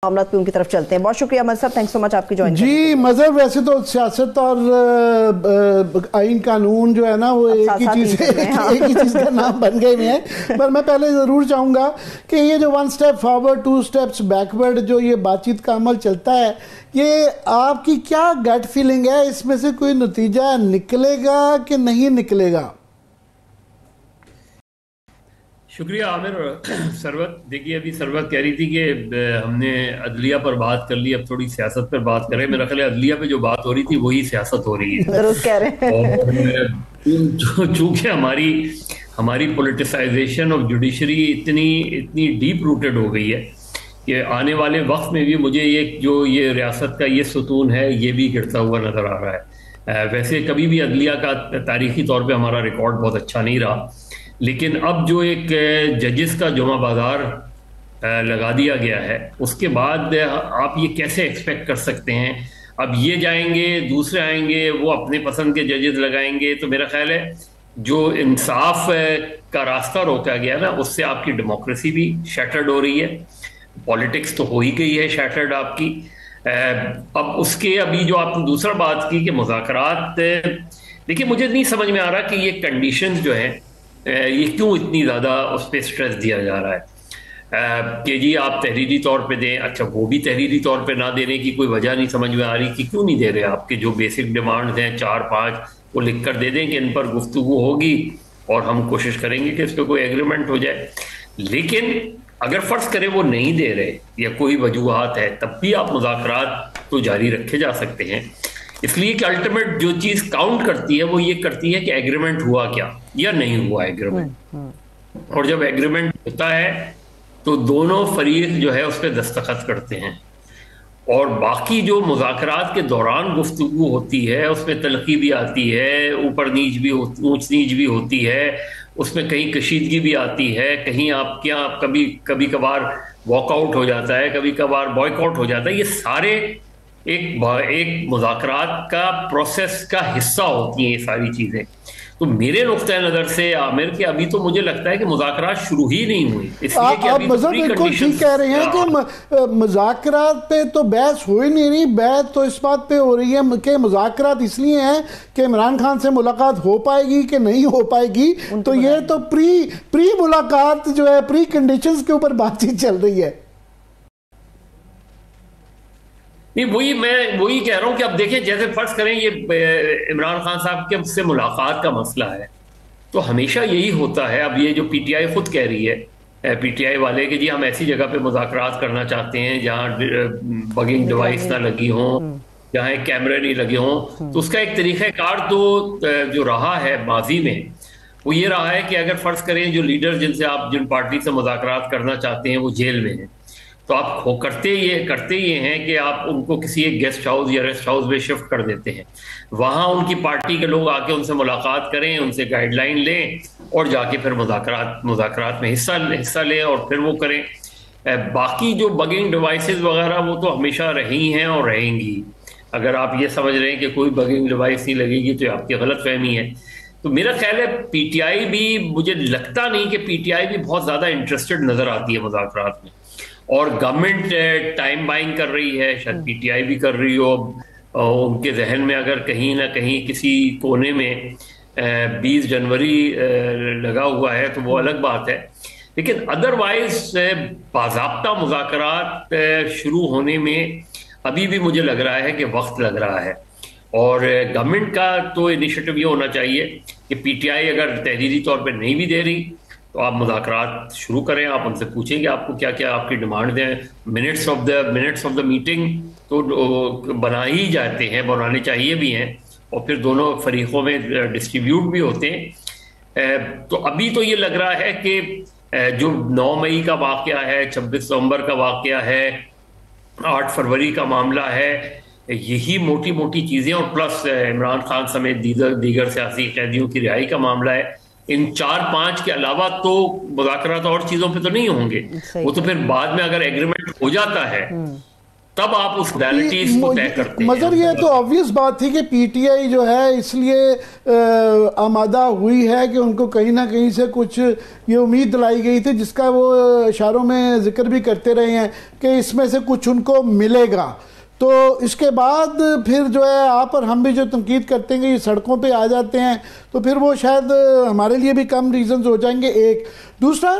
मामला पे उनकी तरफ चलते हैं। बहुत शुक्रिया मजहब, थैंक्स सो मच आपकी ज्वाइन जी। मजहब वैसे तो सियासत और आइन कानून जो है ना वो एक ही चीज का नाम बन गए हुए हैं। पर मैं पहले जरूर चाहूंगा कि ये जो 1 स्टेप फॉरवर्ड 2 स्टेप्स बैकवर्ड जो ये बातचीत का अमल चलता है, ये आपकी क्या गट फीलिंग है, इसमें से कोई नतीजा निकलेगा कि नहीं निकलेगा? शुक्रिया आमिर। सरवत, देखिए अभी सरवत कह रही थी कि हमने अदलिया पर बात कर ली, अब थोड़ी सियासत पर बात करें। मेरा ख्याल है अदलिया पे जो बात हो रही थी वही सियासत हो रही है। दुरुस्त कह रहे हैं। और चूंकि हमारी पोलिटिसाइजेशन ऑफ जुडिशरी इतनी डीप रूटेड हो गई है कि आने वाले वक्त में भी मुझे ये रियासत का ये सुतून है ये भी गिरता हुआ नजर आ रहा है। वैसे कभी भी अदलिया का तारीखी तौर पे हमारा रिकॉर्ड बहुत अच्छा नहीं रहा, लेकिन अब जो एक जजेस का जुमा बाजार लगा दिया गया है, उसके बाद आप ये कैसे एक्सपेक्ट कर सकते हैं अब ये जाएंगे दूसरे आएंगे वो अपने पसंद के जजेस लगाएंगे। तो मेरा ख्याल है जो इंसाफ का रास्ता रोका गया ना, उससे आपकी डेमोक्रेसी भी शैटर्ड हो रही है, पॉलिटिक्स तो हो ही गई है शैटर्ड आपकी। अब उसके अभी जो आपने दूसरा बात की कि मुज़ाकरात, देखिए मुझे नहीं समझ में आ रहा कि ये कंडीशंस जो है ये क्यों इतनी ज़्यादा उस पर स्ट्रेस दिया जा रहा है कि जी आप तहरीरी तौर पे दें। अच्छा, वो भी तहरीरी तौर पे ना देने की कोई वजह नहीं समझ में आ रही कि क्यों नहीं दे रहे। आपके जो बेसिक डिमांड्स हैं 4-5 वो लिख कर दे दें कि इन पर गुफ्तगू होगी और हम कोशिश करेंगे कि इस पर कोई एग्रीमेंट हो जाए। लेकिन अगर फ़र्ज़ करें वो नहीं दे रहे या कोई वजूहात है, तब भी आप मुज़ाकरात तो जारी रखे जा सकते हैं। इसलिए कि अल्टीमेट जो चीज काउंट करती है वो ये करती है कि एग्रीमेंट हुआ क्या या नहीं हुआ एग्रीमेंट। और जब एग्रीमेंट होता है तो दोनों फरीक जो है उस पर दस्तखत करते हैं, और बाकी जो मुज़ाकरात के दौरान गुफ्तगू होती है उसमें तलखी भी आती है, ऊपर नीच भी ऊंच नीच भी होती है, उसमें कहीं कशीदगी भी आती है, कहीं आप क्या कभी कभार वॉकआउट हो जाता है, कभी कभार बॉयकआउट हो जाता है। ये सारे एक मुज़ाकरात का प्रोसेस का हिस्सा होती हैं ये सारी चीज़ें। तो मेरे नुक्ते नज़र से आमिर के अभी तो मुझे लगता है कि मुज़ाकरात शुरू ही नहीं हुए, इसलिए कि आप मतलब बिल्कुल ठीक कह रहे हैं कि मुज़ाकरात पे तो बहस हो ही नहीं रही। बहस तो इस बात पे हो रही है कि मुज़ाकरात इसलिए हैं कि इमरान खान से मुलाकात हो पाएगी कि नहीं हो पाएगी। तो ये तो प्री मुलाकात जो है, प्री कंडीशंस के ऊपर बातचीत चल रही है। नहीं, मैं वही कह रहा हूं कि अब देखें, जैसे फर्ज करें ये इमरान खान साहब के से मुलाकात का मसला है तो हमेशा यही होता है। अब ये जो पीटीआई खुद कह रही है, पीटीआई वाले, कि जी हम ऐसी जगह पे मुज़ाकरात करना चाहते हैं जहां बगिंग डिवाइस ना लगी हो, जहां एक कैमरे नहीं लगे हों। तो उसका एक तरीक़ाकार तो जो रहा है माजी में वो ये रहा है कि अगर फर्ज करें जो लीडर जिन पार्टी से मुज़ाकरात करना चाहते हैं वो जेल में हैं, तो आप करते ये हैं कि आप उनको किसी एक गेस्ट हाउस या रेस्ट हाउस में शिफ्ट कर देते हैं, वहां उनकी पार्टी के लोग आके उनसे मुलाकात करें, उनसे गाइडलाइन लें और जाके फिर मुज़ाकरात में हिस्सा लें और फिर वो करें। बाकी जो बगिंग डिवाइसेस वगैरह वो तो हमेशा रही हैं और रहेंगी। अगर आप ये समझ रहे हैं कि कोई बगिंग डिवाइस नहीं लगेगी तो आपकी गलत फहमी है। तो मेरा ख्याल है पीटीआई भी, मुझे लगता नहीं कि पीटीआई भी बहुत ज़्यादा इंटरेस्टेड नज़र आती है मुज़ाकरात में, और गवर्नमेंट टाइम बाइंग कर रही है, शायद पीटीआई भी कर रही हो। उनके जहन में अगर कहीं ना कहीं किसी कोने में 20 जनवरी लगा हुआ है तो वो अलग बात है, लेकिन अदरवाइज बाज़ाब्ता मुज़ाकरात शुरू होने में अभी भी मुझे लग रहा है कि वक्त लग रहा है। और गवर्नमेंट का तो इनिशिएटिव ये होना चाहिए कि पीटीआई अगर तहरीरी तौर पर नहीं भी दे रही तो आप मुज़ाकरात शुरू करें, आप उनसे पूछें कि आपको क्या क्या आपकी डिमांड हैं। मिनट्स ऑफ द मीटिंग तो बना ही जाते हैं, बनाने चाहिए भी हैं, और फिर दोनों फरीकों में डिस्ट्रीब्यूट भी होते हैं। तो अभी तो ये लग रहा है कि जो 9 मई का वाक़या है, 26 नवंबर का वाक़या है, 8 फरवरी का मामला है, यही मोटी मोटी चीज़ें, और प्लस इमरान खान समेत दीगर सियासी कैदियों की रिहाई का मामला है। इन 4-5 के अलावा तो मुज़ाकरात और चीज़ों पे तो नहीं होंगे। वो तो फिर बाद में अगर एग्रीमेंट हो जाता है तब आप उस रियलिटीज को तय करते हैं। मगर ये तो ऑब्वियस बात थी कि पीटीआई जो है इसलिए आमादा हुई है कि उनको कहीं ना कहीं से कुछ ये उम्मीद दिलाई गई थी, जिसका वो इशारों में जिक्र भी करते रहे हैं कि इसमें से कुछ उनको मिलेगा। तो इसके बाद फिर जो है आप और हम भी जो तनकीद करते हैं कि ये सड़कों पे आ जाते हैं, तो फिर वो शायद हमारे लिए भी कम रीजंस हो जाएंगे। एक दूसरा,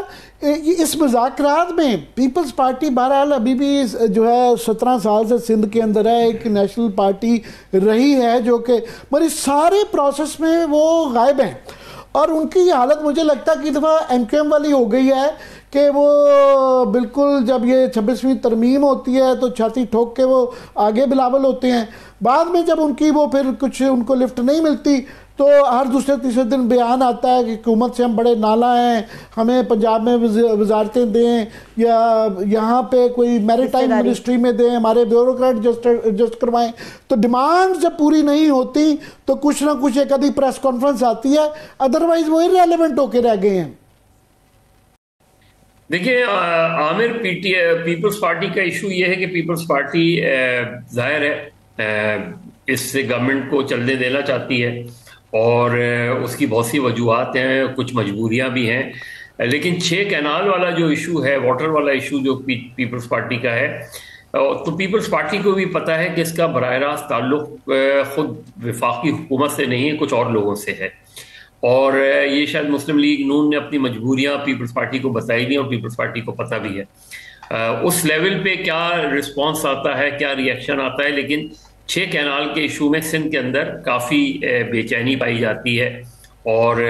इस मुज़ाकरात में पीपल्स पार्टी बहरहाल अभी भी जो है 17 साल से सिंध के अंदर है, एक नेशनल पार्टी रही है जो कि मगर इस सारे प्रोसेस में वो गायब हैं। और उनकी हालत मुझे लगता है कि दफ़ा एमक्यूएम वाली हो गई है कि वो बिल्कुल जब ये 26वीं तरमीम होती है तो छाती ठोक के वो आगे बिलावल होते हैं। बाद में जब उनकी वो फिर कुछ उनको लिफ्ट नहीं मिलती तो हर दूसरे तीसरे दिन बयान आता है कि हुकूमत से हम बड़े नाला हैं, हमें पंजाब में वजारतें दें या यहाँ पे कोई मैरीटाइम मिनिस्ट्री में दें, हमारे ब्यूरोक्रेट एडजस्ट करवाएं। तो डिमांड जब पूरी नहीं होती तो कुछ ना कुछ एक आधी प्रेस कॉन्फ्रेंस आती है, अदरवाइज वो इररिलेवेंट होके रह गए हैं। देखिए आमिर, पीपल्स पार्टी का इशू ये है कि पीपल्स पार्टी जाहिर है इससे गवर्नमेंट को चलने देना चाहती है और उसकी बहुत सी वजूहात हैं, कुछ मजबूरियां भी हैं। लेकिन 6 कैनाल वाला जो इशू है, वाटर वाला इशू जो पीपल्स पार्टी का है, तो पीपल्स पार्टी को भी पता है कि इसका बराह रास्त ताल्लुक खुद वफाकी हुकूमत से नहीं है, कुछ और लोगों से है। और ये शायद मुस्लिम लीग नून ने अपनी मजबूरियां पीपल्स पार्टी को बताई नहीं और पीपल्स पार्टी को पता भी है। उस लेवल पे क्या रिस्पॉन्स आता है, क्या रिएक्शन आता है, लेकिन 6 कैनाल के इशू में सिंध के अंदर काफ़ी बेचैनी पाई जाती है और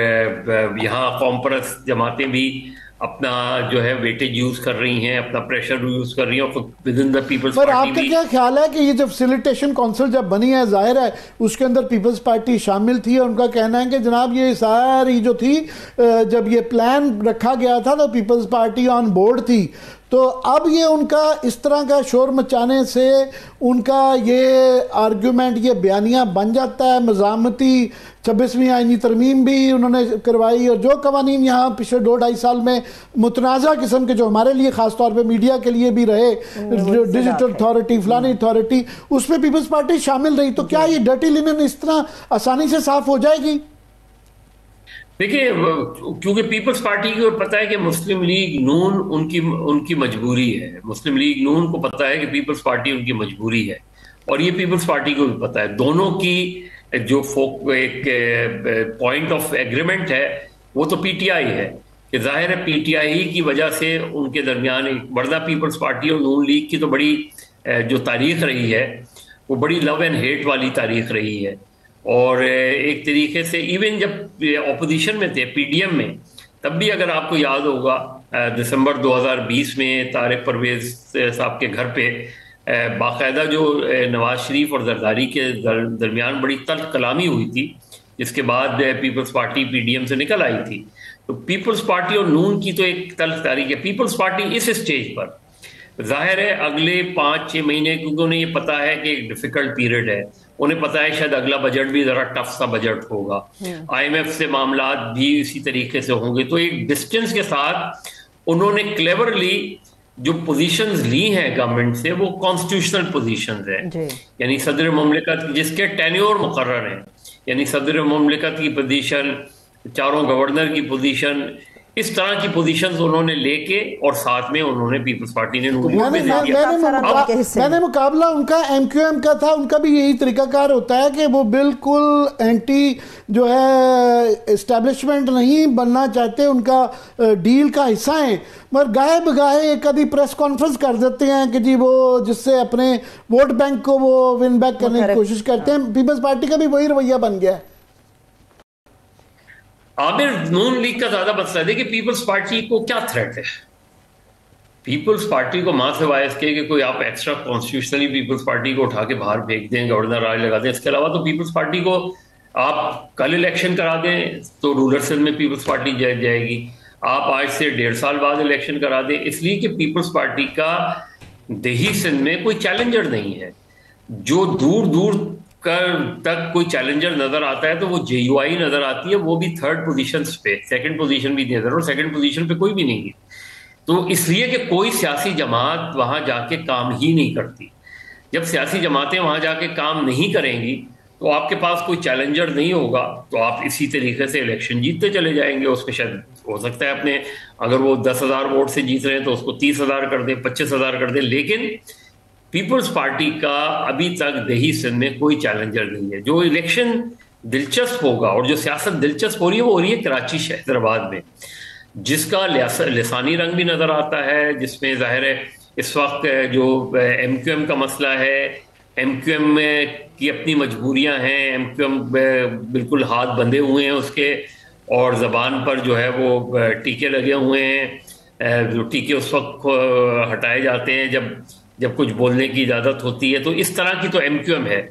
यहाँ कॉम्प्रस जमातें भी अपना जो है वेटेज यूज कर रही हैं, अपना प्रेशर यूज कर रही हैं और within the people's party. आपका क्या ख्याल है कि ये जब फैसिलिटेशन काउंसिल जब बनी है, जाहिर है उसके अंदर पीपल्स पार्टी शामिल थी और उनका कहना है कि जनाब ये सारी जो थी जब ये प्लान रखा गया था तो पीपल्स पार्टी ऑन बोर्ड थी, तो अब ये उनका इस तरह का शोर मचाने से उनका ये आर्गूमेंट, ये बयानिया बन जाता है मज़ामती। 26वीं आईनी तरमीम भी उन्होंने करवाई और जो कवानीन यहाँ पिछले 2-2.5 साल में मुतनाज़ा किस्म के जो हमारे लिए ख़ास तौर पे मीडिया के लिए भी रहे, डिजिटल अथॉरिटी फलानी अथॉरिटी, उसमें पीपल्स पार्टी शामिल रही। तो क्या ये डर्टी लिनन इस तरह आसानी से साफ हो जाएगी? देखिए, क्योंकि पीपल्स पार्टी को पता है कि मुस्लिम लीग नून उनकी मजबूरी है, मुस्लिम लीग नून को पता है कि पीपल्स पार्टी उनकी मजबूरी है और ये पीपल्स पार्टी को भी पता है। दोनों की जो एक पॉइंट ऑफ एग्रीमेंट है वो तो पीटीआई है कि जाहिर है पीटीआई की वजह से उनके दरमियान एक, वरना पीपल्स पार्टी और नून लीग की तो बड़ी जो तारीख रही है वो बड़ी लव एंड हेट वाली तारीख रही है। और एक तरीके से इवन जब ऑपोजिशन में थे पीडीएम में, तब भी अगर आपको याद होगा दिसंबर 2020 में तारिक परवेज साहब के घर पे बाकायदा जो नवाज शरीफ और जरदारी के दरमियान बड़ी तल्ख कलामी हुई थी, जिसके बाद पीपल्स पार्टी पीडीएम से निकल आई थी। तो पीपल्स पार्टी और नून की तो एक तल्ख तारीख है। पीपल्स पार्टी इस स्टेज पर जाहिर है अगले 5-6 महीने, क्योंकि उन्हें ये पता है कि एक डिफिकल्ट पीरियड है, उन्हें पता है शायद अगला बजट भी जरा टफ सा बजट होगा, आईएमएफ से मामला भी इसी तरीके से होंगे। तो एक डिस्टेंस के साथ उन्होंने क्लेवरली जो पोजीशंस ली हैं गवर्नमेंट से वो कॉन्स्टिट्यूशनल पोजीशंस हैं, यानी सदर मुमलिकत जिसके टेन्योर मुकर्रर हैं, यानी सदर मुमलिकत की पोजीशन, चारों गवर्नर की पोजीशन, इस तरह की पोजीशंस उन्होंने लेके और साथ में उन्होंने पीपल्स पार्टी ने मैंने मुकाबला उनका एमक्यूएम का था। उनका भी यही तरीकाकार होता है कि वो बिल्कुल एंटी जो है एस्टेब्लिशमेंट नहीं बनना चाहते, उनका डील का हिस्सा है, मगर गाहे बगाहे एक आधी प्रेस कॉन्फ्रेंस कर देते हैं कि जी वो जिससे अपने वोट बैंक को वो विन बैक करने की कोशिश करते हैं। पीपल्स पार्टी का भी वही रवैया बन गया है। आमिर, नून लीग का ज्यादा मसला है कि पीपल्स पार्टी को क्या थ्रेट है। पीपल्स पार्टी को मां से वायस के कि कोई आप एक्स्ट्रा कॉन्स्टिट्यूशनली पीपल्स पार्टी को उठा के बाहर फेंक दें, गवर्नर राज लगा दें, इसके अलावा तो पीपल्स पार्टी को आप कल इलेक्शन करा दें तो रूलर सिंध में पीपल्स पार्टी जीत जाएगी, आप आज से 1.5 साल बाद इलेक्शन करा दें, इसलिए कि पीपल्स पार्टी का देही सिंध में कोई चैलेंजर नहीं है। जो दूर दूर तक कोई चैलेंजर नजर आता है तो वो जेयूआई नजर आती है, वो भी 3rd पोजीशन पे, 2nd पोजीशन भी नजर, और 2nd पोजीशन पे कोई भी नहीं है। तो इसलिए कि कोई सियासी जमात वहां जाके काम ही नहीं करती। जब सियासी जमातें वहां जाके काम नहीं करेंगी तो आपके पास कोई चैलेंजर नहीं होगा, तो आप इसी तरीके से इलेक्शन जीतते चले जाएंगे। उसमें शायद हो सकता है अपने, अगर वो 10,000 वोट से जीत रहे हैं तो उसको 30,000 कर दें, 25,000 कर दें, लेकिन पीपल्स पार्टी का अभी तक दही सिंध में कोई चैलेंजर नहीं है। जो इलेक्शन दिलचस्प होगा और जो सियासत दिलचस्प हो रही है वो हो रही है कराची हैदराबाद में, जिसका लिसानी रंग भी नजर आता है, जिसमें जाहिर है इस वक्त जो एमक्यूएम का मसला है, एमक्यूएम की अपनी मजबूरियां हैं, एमक्यूएम बिल्कुल हाथ बंधे हुए हैं उसके, और जबान पर जो है वो टीके लगे हुए हैं। जो टीके उस वक्त हटाए जाते हैं जब जब कुछ बोलने की इजाजत होती है। तो इस तरह की तो एमक्यूएम है।